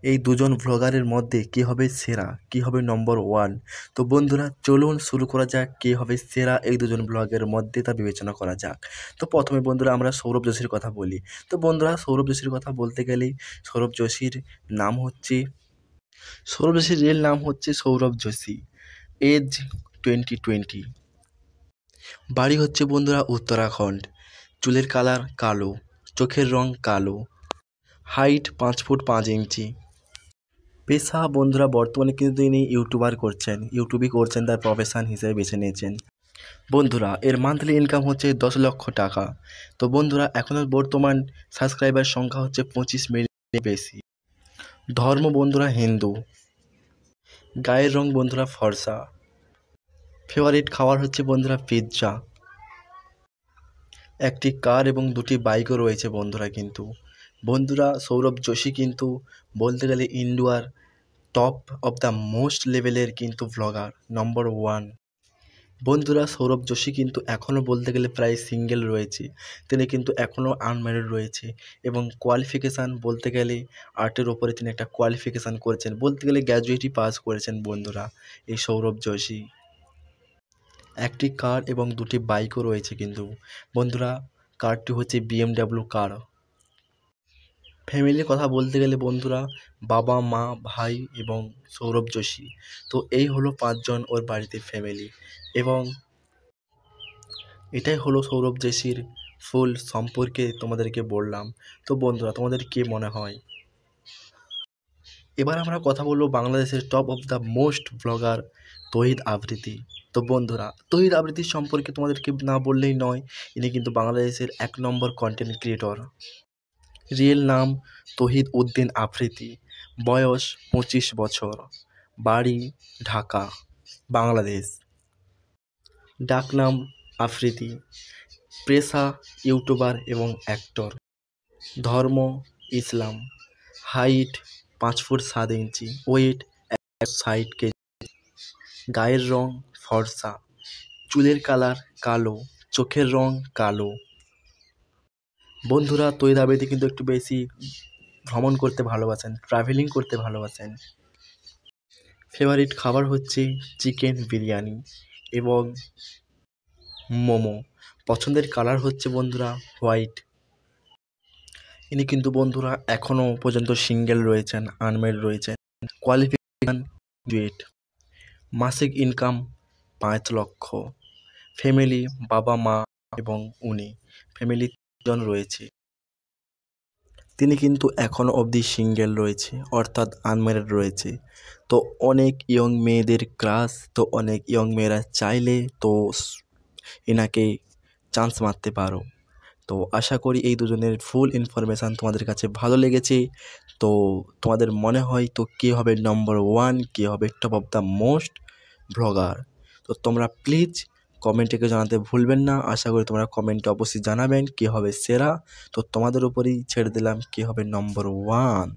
এই দুজন ভ্লগারের মধ্যে কে হবে সেরা, কে হবে নম্বর ওয়ান। তো বন্ধুরা চলুন শুরু করা যাক, কে হবে সেরা এই দুজন ব্লগের মধ্যে তা বিবেচনা করা যাক। তো প্রথমে বন্ধুরা আমরা সৌরভ যোশীর কথা বলি। তো বন্ধুরা সৌরভ যোশীর কথা বলতে গেলেই সৌরভ যোশীর নাম হচ্ছে সৌরভ যোশীর রিয়েল নাম হচ্ছে সৌরভ যোশী। এজ 2020। বাড়ি হচ্ছে বন্ধুরা উত্তরাখণ্ড। চুলের কালার কালো, চোখের রং কালো, হাইট 5 ফুট 5 ইঞ্চি। পেশা বন্ধুরা বর্তমানে কিন্তু তিনি ইউটিউবই করছেন, তার প্রফেশন হিসেবে বেছে নিয়েছেন। বন্ধুরা এর মান্থলি ইনকাম হচ্ছে 10 লক্ষ টাকা। তো বন্ধুরা এখনও বর্তমান সাবস্ক্রাইবার সংখ্যা হচ্ছে 25 মিলিয়নের বেশি। ধর্ম বন্ধুরা হিন্দু। গায়ের রং বন্ধুরা ফর্সা। ফেভারিট খাবার হচ্ছে বন্ধুরা পিৎজা। একটি কার এবং 2টি বাইকও রয়েছে বন্ধুরা। কিন্তু বন্ধুরা সৌরভ যোশী কিন্তু বলতে গেলে ইন্ডিয়ার টপ অফ দ্য মোস্ট লেভেলের কিন্তু ভ্লগার নম্বর ওয়ান। বন্ধুরা সৌরভ যোশী কিন্তু এখনও বলতে গেলে প্রায় সিঙ্গেল রয়েছে, তিনি কিন্তু এখনও আনম্যারিড রয়েছে এবং কোয়ালিফিকেশান বলতে গেলে আর্টের ওপরে তিনি একটা কোয়ালিফিকেশান করেছেন, বলতে গেলে গ্র্যাজুয়েটই পাস করেছেন বন্ধুরা এই সৌরভ যোশী। একটি কার এবং 2টি বাইকও রয়েছে কিন্তু বন্ধুরা, কারটি হচ্ছে BMW কার। ফ্যামিলির কথা বলতে গেলে বন্ধুরা বাবা মা ভাই এবং সৌরভ যোশী। তো এই হলো 5 জন ওর বাড়িতে ফ্যামিলি, এবং এটাই হলো সৌরভ যোশীর ফুল সম্পর্কে তোমাদেরকে বললাম। তো বন্ধুরা তোমাদের কী মনে হয়? এবার আমরা কথা বলবো বাংলাদেশের top of the most blogger Tahid Afridi. তো বন্ধুরা তহিদ আফ্রিদির সম্পর্কে তোমাদেরকে না বললেই নয়, ইনি কিন্তু বাংলাদেশের 1 নম্বর কন্টেন্ট ক্রিয়েটর। রিয়েল নাম তহিদ উদ্দিন আফ্রিদি, বয়স 25 বছর, বাড়ি ঢাকা, বাংলাদেশ। ডাকনাম আফ্রিদি, পেশা ইউটিউবার এবং অ্যাক্টর, ধর্ম ইসলাম, হাইট 5 ফুট 7 ইঞ্চি, ওয়েট 160 কেজি, গায়ের রং ফর্সা, চুলের কালার কালো, চোখের রং কালো। বন্ধুরা তহিদ আফ্রিদি কিন্তু একটু বেশি ভ্রমণ করতে ভালোবাসেন, ট্রাভেলিং করতে ভালোবাসেন। ফেভারিট খাবার হচ্ছে চিকেন বিরিয়ানি এবং মোমো। পছন্দের কালার হচ্ছে বন্ধুরা হোয়াইট। ইনি কিন্তু বন্ধুরা এখনও পর্যন্ত সিঙ্গেল রয়েছেন, আনম্যারিড রয়েছেন। Qualification graduate. মাসিক ইনকাম 5 লক্ষ। ফ্যামিলি বাবা মা এবং উনি, ফ্যামিলি 3 জন রয়েছে। তিনি কিন্তু এখনও অবধি সিঙ্গেল রয়েছে, অর্থাৎ আনম্যারিড রয়েছে। তো অনেক ইয়ং মেয়েদের ক্রাশ, তো অনেক ইয়ং মেয়েরা চাইলে তো এনাকে চান্স মারতে পারো। তো আশা করি এই দুজনের ফুল ইনফরমেশান তোমাদের কাছে ভালো লেগেছে। তো তোমাদের মনে হয় তো কে হবে নম্বর ওয়ান, কে হবে top of the most blogger? তো তোমরা প্লিজ কমেন্টে কেউ জানাতে ভুলবেন না। আশা করি তোমরা কমেন্টে অবশ্যই জানাবেন কে হবে সেরা। তো তোমাদের উপরেই ছেড়ে দিলাম কে হবে নম্বর ওয়ান।